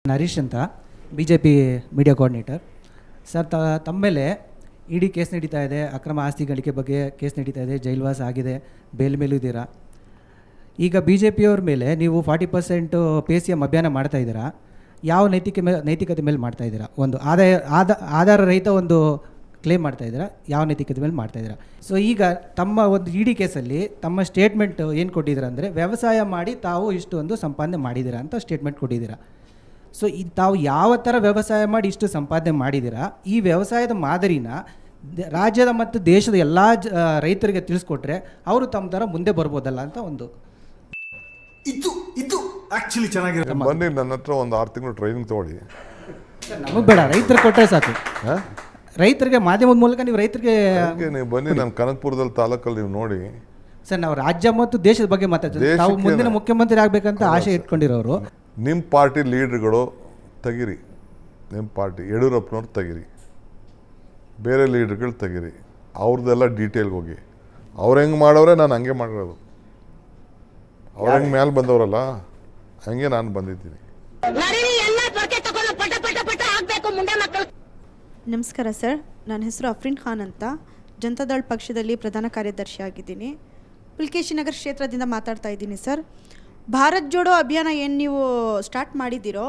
ಹರೀಶ್ ಅಂತ BJP media coordinator. Sir, ತಮ್ಮ ಮೇಲೆ ಇಡಿ ಕೇಸ್ ನಡೀತಾ ಇದೆ, ಅಕ್ರಮ ಆಸ್ತಿ ಗಳಿಕೆ ಬಗ್ಗೆ ಕೇಸ್ ನಡೀತಾ ಇದೆ, ಜೈಲ್ವಾಸ ಆಗಿದೆ, ಬೇಲ್ ಮೇಲೂ ಇದ್ದೀರಾ. ಈಗ BJPಯವ್ರ ಮೇಲೆ ನೀವು 40% PCM ಅಭಿಯಾನ ಮಾಡ್ತಾ ಇದ್ದೀರಾ. ಯಾವ ನೈತಿಕತೆ ಮೇಲೆ ಮಾಡ್ತಾ ಇದ್ದೀರಾ? ಒಂದು ಆಧಾರ ರಹಿತ ಒಂದು ಕ್ಲೇಮ್ ಮಾಡ್ತಾ ಇದ್ದೀರಾ, ಯಾವ ನೈತಿಕತೆ ಮೇಲೆ ಮಾಡ್ತಾ ಇದ್ದೀರಾ? ಸೊ ಈಗ ತಮ್ಮ ಒಂದು ಇಡಿ ಕೇಸಲ್ಲಿ ತಮ್ಮ ಸ್ಟೇಟ್ಮೆಂಟ್ ಏನು ಕೊಟ್ಟಿದ್ದೀರಾ ಅಂದರೆ, ವ್ಯವಸಾಯ ಮಾಡಿ ತಾವು ಇಷ್ಟೊಂದು ಸಂಪಾದನೆ ಮಾಡಿದ್ದೀರಾ ಅಂತ ಸ್ಟೇಟ್ಮೆಂಟ್ ಕೊಟ್ಟಿದ್ದೀರಾ. ಸೊ ತಾವು ಯಾವ ಥರ ವ್ಯವಸಾಯ ಮಾಡಿ ಇಷ್ಟು ಸಂಪಾದನೆ ಮಾಡಿದ್ದೀರಾ, ಈ ವ್ಯವಸಾಯದ ಮಾದರಿನ ರಾಜ್ಯದ ಮತ್ತು ದೇಶದ ಎಲ್ಲ ರೈತರಿಗೆ ತಿಳಿಸ್ಕೊಟ್ರೆ ಅವರು ತಮ್ಮ ಥರ ಮುಂದೆ ಬರ್ಬೋದಲ್ಲ ಅಂತ ಒಂದು ಇದು ಆಕ್ಚುಲಿ ಚೆನ್ನಾಗಿರುತ್ತೆ. ಬನ್ನಿ, ನನ್ನ ಹತ್ರ ಒಂದು 6 ತಿಂಗಳು ಟ್ರೈನಿಂಗ್ ತೊಗೊಳ್ಳಿ. ನಮಗೆ ಬೇಡ, ರೈತರು ಕೊಟ್ಟರೆ ಸಾಕು. ರೈತರಿಗೆ ಮಾಧ್ಯಮದ ಮೂಲಕ ನೀವು ರೈತರಿಗೆ ನೀವು ಬನ್ನಿ, ನಾನು ಕನಕಪುರದಲ್ಲಿ ತಾಲೂಕಲ್ಲಿ ನೀವು ನೋಡಿ. ಸರ್, ನಾವು ರಾಜ್ಯ ಮತ್ತು ದೇಶದ ಬಗ್ಗೆ ಮಾತಾಡ್ತೀವಿ. ನಾವು ಮುಂದಿನ ಮುಖ್ಯಮಂತ್ರಿ ಆಗಬೇಕಂತ ಆಸೆ ಇಟ್ಕೊಂಡಿರೋರು. ನಿಮ್ಮ ಪಾರ್ಟಿ ಲೀಡ್ರುಗಳು ತೆಗಿರಿ, ನಿಮ್ಮ ಪಾರ್ಟಿ ಯಡಿಯೂರಪ್ಪನವ್ರು ತೆಗಿರಿ, ಬೇರೆ ಲೀಡ್ರುಗಳು ತೆಗಿರಿ, ಅವ್ರದ್ದೆಲ್ಲ ಡೀಟೇಲ್ಗೆ ಹೋಗಿ. ಅವ್ರು ಹೆಂಗೆ ಮಾಡೋರೆ ನಾನು ಹಂಗೆ ಮಾಡಿರೋದು. ಅವ್ರು ಹೆಂಗೆ ಮೇಲೆ ಬಂದವರಲ್ಲ ಹಂಗೆ ನಾನು ಬಂದಿದ್ದೀನಿ. ನಮಸ್ಕಾರ ಸರ್, ನನ್ನ ಹೆಸರು ಅಫ್ರೀನ್ ಖಾನ್ ಅಂತ, ಜನತಾದಳ್ ಪಕ್ಷದಲ್ಲಿ ಪ್ರಧಾನ ಕಾರ್ಯದರ್ಶಿ ಆಗಿದ್ದೀನಿ. ಪುಲ್ಕೇಶಿ ನಗರ ಕ್ಷೇತ್ರದಿಂದ ಮಾತಾಡ್ತಾ ಇದ್ದೀನಿ ಸರ್. ಭಾರತ್ ಜೋಡೋ ಅಭಿಯಾನ ಏನು ನೀವು ಸ್ಟಾರ್ಟ್ ಮಾಡಿದ್ದೀರೋ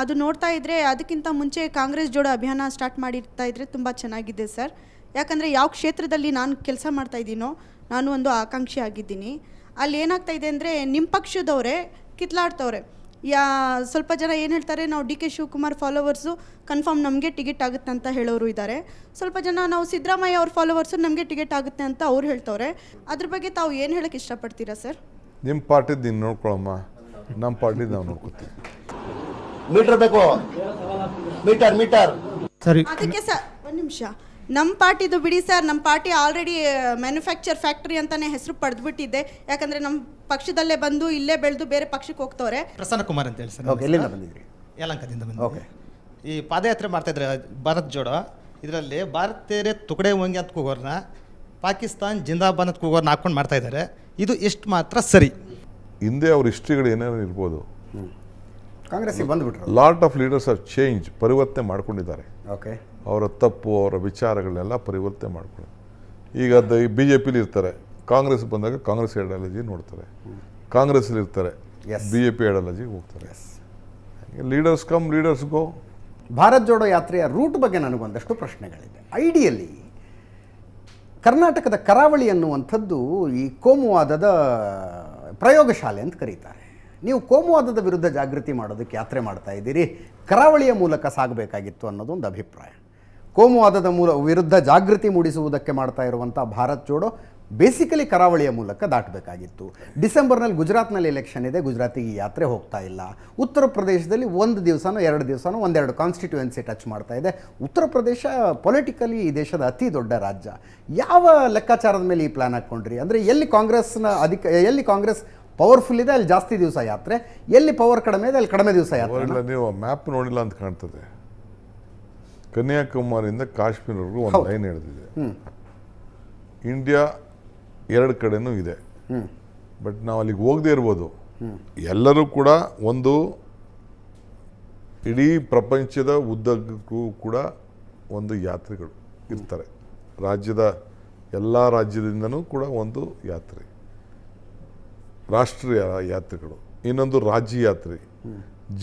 ಅದು ನೋಡ್ತಾ ಇದ್ದರೆ ಅದಕ್ಕಿಂತ ಮುಂಚೆ ಕಾಂಗ್ರೆಸ್ ಜೋಡೋ ಅಭಿಯಾನ ಸ್ಟಾರ್ಟ್ ಮಾಡಿರ್ತಾ ಇದ್ದರೆ ತುಂಬ ಚೆನ್ನಾಗಿದೆ ಸರ್. ಯಾಕಂದರೆ ಯಾವ ಕ್ಷೇತ್ರದಲ್ಲಿ ನಾನು ಕೆಲಸ ಮಾಡ್ತಾ ಇದ್ದೀನೋ ನಾನು ಒಂದು ಆಕಾಂಕ್ಷಿ ಆಗಿದ್ದೀನಿ. ಅಲ್ಲಿ ಏನಾಗ್ತಾ ಇದೆ ಅಂದರೆ ನಿಮ್ಮ ಪಕ್ಷದವರೇ ಕಿತ್ಲಾಡ್ತವ್ರೆ. ಸ್ವಲ್ಪ ಜನ ಏನು ಹೇಳ್ತಾರೆ, ನಾವು DK ಶಿವಕುಮಾರ್ ಫಾಲೋವರ್ಸು ಕನ್ಫರ್ಮ್ ನಮಗೆ ಟಿಕೆಟ್ ಆಗುತ್ತೆ ಅಂತ ಹೇಳೋರು ಇದ್ದಾರೆ. ಸ್ವಲ್ಪ ಜನ ನಾವು ಸಿದ್ದರಾಮಯ್ಯ ಅವ್ರ ಫಾಲೋವರ್ಸು ನಮಗೆ ಟಿಕೆಟ್ ಆಗುತ್ತೆ ಅಂತ ಅವ್ರು ಹೇಳ್ತವ್ರೆ. ಅದ್ರ ಬಗ್ಗೆ ತಾವು ಏನು ಹೇಳೋಕ್ಕೆ ಇಷ್ಟಪಡ್ತೀರಾ ಸರ್? ನಿಮ್ಮ ಪಾರ್ಟಿದ್ದು ನೀನು ನೋಡ್ಕೊಳಮ್ಮ, ನಮ್ಮ ಪಾರ್ಟಿದ್ದು ನಾವು ನೋಡ್ಕೊತೀವಿ. ಮೀಟರ್ ಬೇಕು, ಮೀಟರ್ ಸರಿ. ಅದಕ್ಕೆ ಸರ್ ಒಂದು ನಿಮಿಷ, ನಮ್ಮ ಪಾರ್ಟಿದು ಬಿಡಿ ಸರ್, ನಮ್ಮ ಪಾರ್ಟಿ ಆಲ್ರೆಡಿ ಮ್ಯಾನುಫ್ಯಾಕ್ಚರ್ ಫ್ಯಾಕ್ಟ್ರಿ ಅಂತಾನೆ ಹೆಸರು ಪಡೆದ್ಬಿಟ್ಟಿದೆ. ಯಾಕಂದರೆ ನಮ್ಮ ಪಕ್ಷದಲ್ಲೇ ಬಂದು ಇಲ್ಲೇ ಬೆಳೆದು ಬೇರೆ ಪಕ್ಷಕ್ಕೆ ಹೋಗ್ತವ್ರೆ. ಪ್ರಸನ್ನ ಕುಮಾರ್ ಅಂತ ಹೇಳಿ ಸರ್. ಎಲ್ಲಿಂದ ಬಂದಿದ್ರಿ? ಯಲಹಂಕದಿಂದ ಓಕೆ. ಬಂದಿದ್ದೆ. ಈ ಪಾದಯಾತ್ರೆ ಮಾಡ್ತಾಯಿದ್ರೆ ಭಾರತ್ ಜೋಡೋ, ಇದರಲ್ಲಿ ಭಾರತೀಯರೇ ತುಕಡೆ ಹೋಗಿ ಅಂತ ಕೂಗೋರ್ನ, ಪಾಕಿಸ್ತಾನ್ ಜಿಂದಾಬಾದ್ ಅಂತ ಕೂಗೋರ್ನ ಹಾಕೊಂಡು ಮಾಡ್ತಾ ಇದ್ದಾರೆ. ಇದು ಎಷ್ಟು ಮಾತ್ರ ಸರಿ? ಹಿಂದೆ ಅವ್ರ ಹಿಸ್ಟ್ರಿಗಳು ಏನೇನು ಇರ್ಬೋದು, ಕಾಂಗ್ರೆಸ್ಗೆ ಬಂದುಬಿಟ್ರು. Lot of leaders are change, ಪರಿವರ್ತನೆ ಮಾಡ್ಕೊಂಡಿದ್ದಾರೆ. ಓಕೆ. ಅವರ ತಪ್ಪು, ಅವರ ವಿಚಾರಗಳನ್ನೆಲ್ಲ ಪರಿವರ್ತನೆ ಮಾಡ್ಕೊಳ್ಳಿ. ಈಗ BJPಲಿ ಇರ್ತಾರೆ, ಕಾಂಗ್ರೆಸ್ ಬಂದಾಗ ಕಾಂಗ್ರೆಸ್ ಐಡಿಯಾಲಜಿ ನೋಡ್ತಾರೆ, ಕಾಂಗ್ರೆಸ್ಲಿ ಇರ್ತಾರೆ, BJP ಐಡಿಯಾಲಜಿಗೆ ಹೋಗ್ತಾರೆ. ಲೀಡರ್ಸ್ ಕಮ್, ಲೀಡರ್ಸ್ ಗೋ. ಭಾರತ್ ಜೋಡೋ ಯಾತ್ರೆಯ ರೂಟ್ ಬಗ್ಗೆ ನನಗೊಂದಷ್ಟು ಪ್ರಶ್ನೆಗಳಿದೆ. ಐಡಿಯಲಿ ಕರ್ನಾಟಕದ ಕರಾವಳಿ ಅನ್ನುವಂಥದ್ದು ಈ ಕೋಮುವಾದದ ಪ್ರಯೋಗಶಾಲೆ ಅಂತ ಕರೀತಾರೆ. ನೀವು ಕೋಮುವಾದದ ವಿರುದ್ಧ ಜಾಗೃತಿ ಮಾಡೋದಕ್ಕೆ ಯಾತ್ರೆ ಮಾಡ್ತಾ ಇದ್ದೀರಿ, ಕರಾವಳಿಯ ಮೂಲಕ ಸಾಗಬೇಕಾಗಿತ್ತು ಅನ್ನೋದೊಂದು ಅಭಿಪ್ರಾಯ. ಕೋಮುವಾದದ ವಿರುದ್ಧ ಜಾಗೃತಿ ಮೂಡಿಸುವುದಕ್ಕೆ ಮಾಡ್ತಾ ಇರುವಂಥ ಭಾರತ್ ಜೋಡೋ ಬೇಸಿಕಲಿ ಕರಾವಳಿಯ ಮೂಲಕ ದಾಟಬೇಕಾಗಿತ್ತು. ಡಿಸೆಂಬರ್ನಲ್ಲಿ ಗುಜರಾತ್ನಲ್ಲಿ ಎಲೆಕ್ಷನ್ ಇದೆ, ಗುಜರಾತಿಗೆ ಯಾತ್ರೆ ಹೋಗ್ತಾ ಇಲ್ಲ. ಉತ್ತರ ಪ್ರದೇಶದಲ್ಲಿ 1 ದಿವಸನೋ 2 ದಿವಸನೋ 1-2 ಕಾನ್ಸ್ಟಿಟ್ಯೂಯೆನ್ಸಿ ಟಚ್ ಮಾಡ್ತಾ ಇದೆ. ಉತ್ತರ ಪ್ರದೇಶ ಪೊಲಿಟಿಕಲಿ ಈ ದೇಶದ ಅತಿ ದೊಡ್ಡ ರಾಜ್ಯ. ಯಾವ ಲೆಕ್ಕಾಚಾರದ ಮೇಲೆ ಈ ಪ್ಲಾನ್ ಹಾಕ್ಕೊಂಡ್ರಿ? ಅಂದರೆ ಎಲ್ಲಿ ಕಾಂಗ್ರೆಸ್ ಪವರ್ಫುಲ್ ಇದೆ ಅಲ್ಲಿ ಜಾಸ್ತಿ ದಿವಸ ಯಾತ್ರೆ, ಎಲ್ಲಿ ಪವರ್ ಕಡಿಮೆ ಇದೆ ಅಲ್ಲಿ ಕಡಿಮೆ ದಿವಸ ಯಾತ್ರೆ. ನೀವು ಮ್ಯಾಪ್ ನೋಡಿಲ್ಲ ಅಂತ ಕಾಣ್ತದೆ. ಕನ್ಯಾಕುಮಾರಿಯಿಂದ ಕಾಶ್ಮೀರವರೆಗೂ ಒಂದು ಲೈನ್ ಎಳೆದಿದೆ. ಇಂಡಿಯಾ 2 ಕಡೆನೂ ಇದೆ. ಬಟ್ ನಾವು ಅಲ್ಲಿಗೆ ಹೋಗದೆ ಇರ್ಬೋದು. ಎಲ್ಲರೂ ಕೂಡ ಒಂದು ಇಡೀ ಪ್ರಪಂಚದ ಉದ್ದಕ್ಕೂ ಕೂಡ ಒಂದು ಯಾತ್ರೆಗಳು ಇರ್ತಾರೆ. ರಾಜ್ಯದ ಎಲ್ಲ ರಾಜ್ಯದಿಂದನೂ ಕೂಡ ಒಂದು ಯಾತ್ರೆ, ರಾಷ್ಟ್ರೀಯ ಯಾತ್ರೆಗಳು, ಇನ್ನೊಂದು ರಾಜ್ಯ ಯಾತ್ರೆ,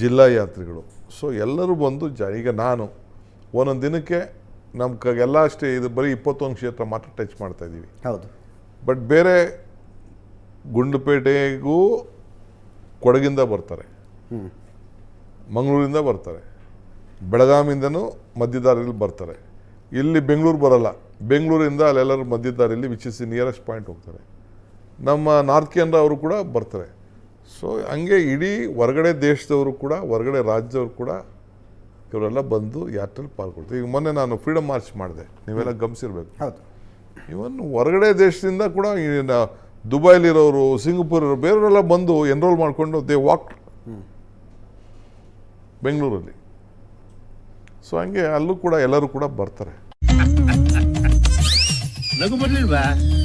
ಜಿಲ್ಲಾ ಯಾತ್ರೆಗಳು. ಸೊ ಎಲ್ಲರೂ ಬಂದು ಈಗ ನಾನು ಒಂದೊಂದು ದಿನಕ್ಕೆ ನಮ್ಗೆಲ್ಲ ಅಷ್ಟೇ, ಇದು ಬರೀ 21 ಕ್ಷೇತ್ರ ಮಾತ್ರ ಟಚ್ ಮಾಡ್ತಾ ಇದ್ದೀವಿ. ಹೌದು. ಬಟ್ ಬೇರೆ ಗುಂಡ್ಲುಪೇಟೆಗೂ ಕೊಡಗಿಂದ ಬರ್ತಾರೆ, ಮಂಗಳೂರಿಂದ ಬರ್ತಾರೆ, ಬೆಳಗಾವಿಂದನೂ ಮಧ್ಯದಾರಿಯಲ್ಲಿ ಬರ್ತಾರೆ. ಇಲ್ಲಿ ಬೆಂಗಳೂರು ಬರಲ್ಲ, ಬೆಂಗಳೂರಿಂದ ಅಲ್ಲೆಲ್ಲರೂ ಮಧ್ಯದಾರಿಯಲ್ಲಿ ವಿಚ್ ಇಸ್ ನಿಯರೆಸ್ಟ್ ಪಾಯಿಂಟ್ ಹೋಗ್ತಾರೆ. ನಮ್ಮ ನಾರ್ತ್ ಕೇಂದ್ರ ಅವರು ಕೂಡ ಬರ್ತಾರೆ. ಸೊ ಹಂಗೆ ಇಡೀ ಹೊರಗಡೆ ದೇಶದವರು ಕೂಡ, ಹೊರಗಡೆ ರಾಜ್ಯದವರು ಕೂಡ ಇವರೆಲ್ಲ ಬಂದು ಯಾತ್ರೆಯಲ್ಲಿ ಪಾಲ್ಗೊಳ್ತಾರೆ. ಈಗ ಮೊನ್ನೆ ನಾನು ಫ್ರೀಡಮ್ ಮಾರ್ಚ್ ಮಾಡಿದೆ, ನೀವೆಲ್ಲ ಗಮನಿಸಿರ್ಬೇಕು. ಹೌದು. ಇವನ್ ಹೊರಗಡೆ ದೇಶದಿಂದ ಕೂಡ ದುಬೈಲಿರೋರು, ಸಿಂಗಪುರ್ ಇರೋರು, ಬೇರೆಯವರೆಲ್ಲ ಬಂದು ಎನ್ರೋಲ್ ಮಾಡಿಕೊಂಡು ದೇ ವಾಕ್ ಬೆಂಗಳೂರಲ್ಲಿ. ಸೊ ಹಂಗೆ ಅಲ್ಲೂ ಕೂಡ ಎಲ್ಲರೂ ಕೂಡ ಬರ್ತಾರೆ.